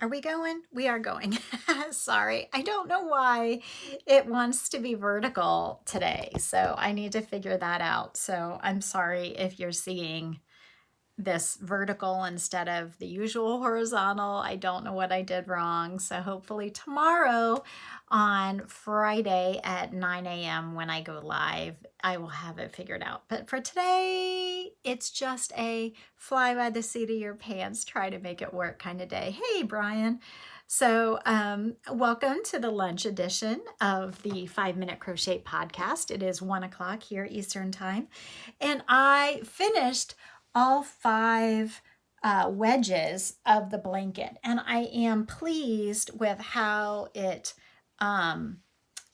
Are we going? We are going. Sorry, I don't know why it wants to be vertical today, so I need to figure that out. So I'm sorry if you're seeing this vertical instead of the usual horizontal. I don't know what I did wrong. So hopefully tomorrow on Friday at 9 a.m. when I go live, I will have it figured out. But for today, it's just a fly by the seat of your pants, try to make it work kind of day. Hey, Brian. So, welcome to the lunch edition of the 5 Minute Crochet Podcast. It is 1 o'clock here Eastern Time. And I finished all five wedges of the blanket, and I am pleased with how it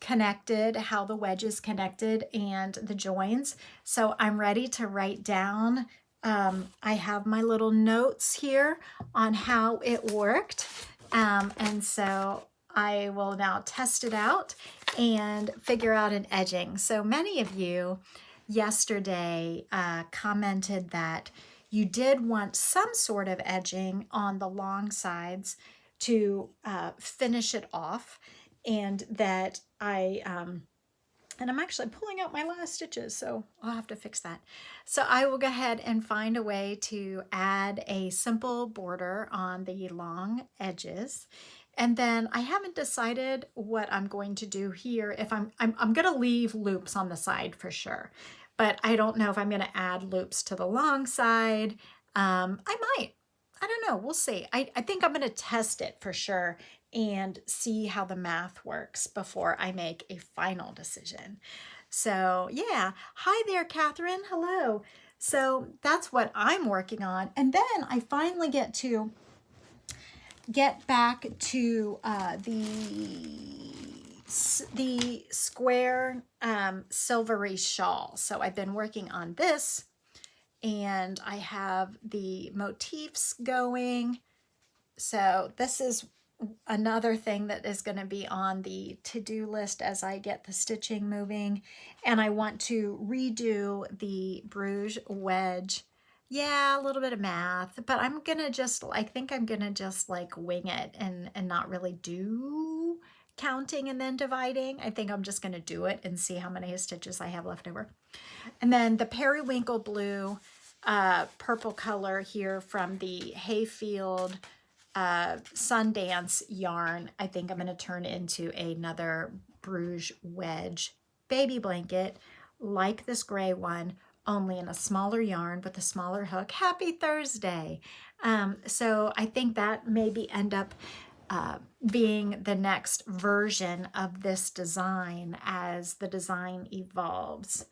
connected, how the wedges connected and the joins. So I'm ready to write down. I have my little notes here on how it worked, and so I will now test it out and figure out an edging. So many of you yesterday commented that you did want some sort of edging on the long sides to finish it off, and that and I'm actually pulling out my last stitches, so I'll have to fix that. So I will go ahead and find a way to add a simple border on the long edges. And then I haven't decided what I'm going to do here. If I'm going to leave loops on the side for sure, but I don't know if I'm going to add loops to the long side. I might. I don't know. We'll see. I think I'm going to test it for sure and see how the math works before I make a final decision. So yeah. Hi there, Catherine. Hello. So that's what I'm working on. And then I finally get back to the square silvery shawl. So I've been working on this, and I have the motifs going. So this is another thing that is going to be on the to-do list as I get the stitching moving. And I want to redo the Bruges wedge. Yeah, a little bit of math, but I think I'm gonna just like wing it and not really do counting and then dividing. I think I'm just gonna do it and see how many stitches I have left over. And then the periwinkle blue purple color here from the Hayfield Sundance yarn, I think I'm going to turn into another Bruges wedge baby blanket like this gray one, only in a smaller yarn with a smaller hook. Happy Thursday. So I think that maybe end up being the next version of this design as the design evolves.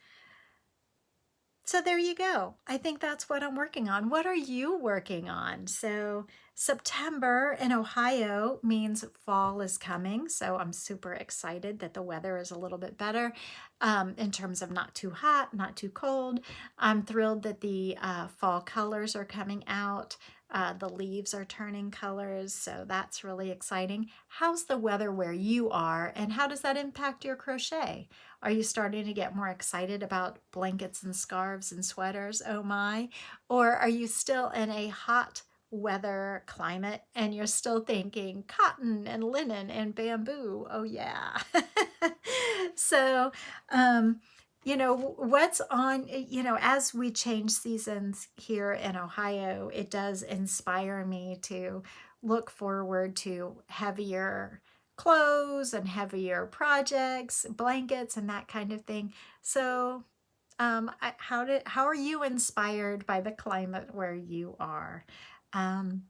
So there you go. I think that's what I'm working on. What are you working on? So September in Ohio means fall is coming. So I'm super excited that the weather is a little bit better in terms of not too hot, not too cold. I'm thrilled that the fall colors are coming out. The leaves are turning colors, so that's really exciting. How's the weather where you are, and how does that impact your crochet? Are you starting to get more excited about blankets and scarves and sweaters? Oh my. Or are you still in a hot weather climate and you're still thinking cotton and linen and bamboo? Oh yeah. So, what's on, as we change seasons here in Ohio, it does inspire me to look forward to heavier clothes and heavier projects, blankets, and that kind of thing. So, how are you inspired by the climate where you are? Um,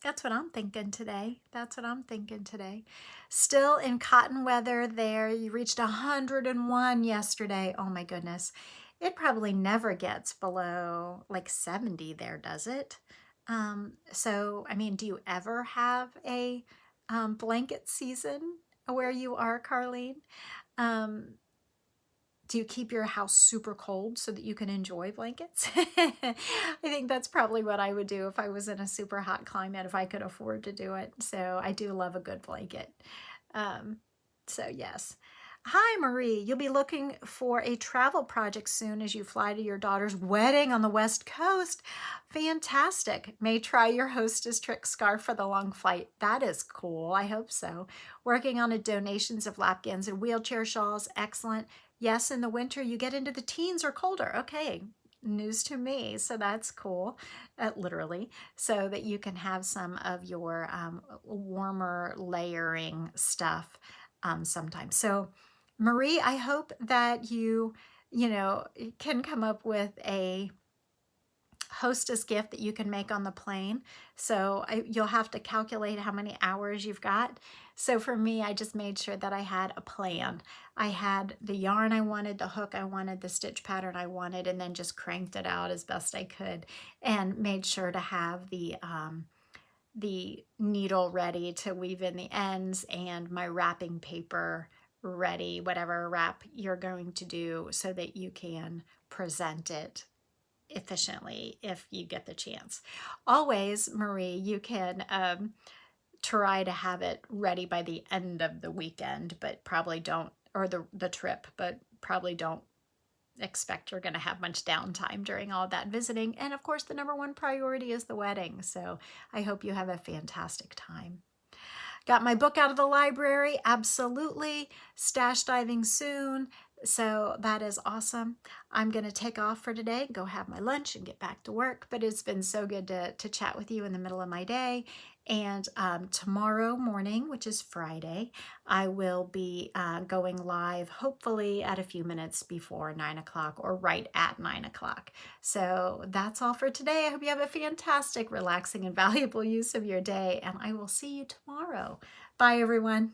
that's what I'm thinking today. That's what I'm thinking today. Still in cotton weather there. You reached 101 yesterday. Oh my goodness. It probably never gets below like 70 there, does it? So, I mean, do you ever have a blanket season where you are, Carlene? Um, do you keep your house super cold so that you can enjoy blankets? I think that's probably what I would do if I was in a super hot climate, if I could afford to do it. So I do love a good blanket. So yes. Hi, Marie. You'll be looking for a travel project soon as you fly to your daughter's wedding on the West Coast. Fantastic. May try your hostess trick scarf for the long flight. That is cool. I hope so. Working on a donations of lapgans and wheelchair shawls. Excellent. Yes, in the winter you get into the teens or colder. Okay. News to me. So that's cool, literally, so that you can have some of your warmer layering stuff sometimes. So Marie, I hope that you can come up with a hostess gift that you can make on the plane. So you'll have to calculate how many hours you've got. So for me, I just made sure that I had a plan. I had the yarn I wanted, the hook I wanted, the stitch pattern I wanted, and then just cranked it out as best I could and made sure to have the needle ready to weave in the ends and my wrapping paper ready, whatever wrap you're going to do, so that you can present it efficiently if you get the chance. Always, Marie, you can try to have it ready by the end of the weekend, but probably don't, or the trip, but probably don't expect you're going to have much downtime during all that visiting. And of course, the number one priority is the wedding. So I hope you have a fantastic time. Got my book out of the library, absolutely. Stash diving soon. So that is awesome. I'm going to take off for today, go have my lunch and get back to work. But it's been so good to chat with you in the middle of my day. And tomorrow morning, which is Friday, I will be going live, hopefully at a few minutes before 9 o'clock or right at 9 o'clock. So that's all for today. I hope you have a fantastic, relaxing, and valuable use of your day. And I will see you tomorrow. Bye, everyone.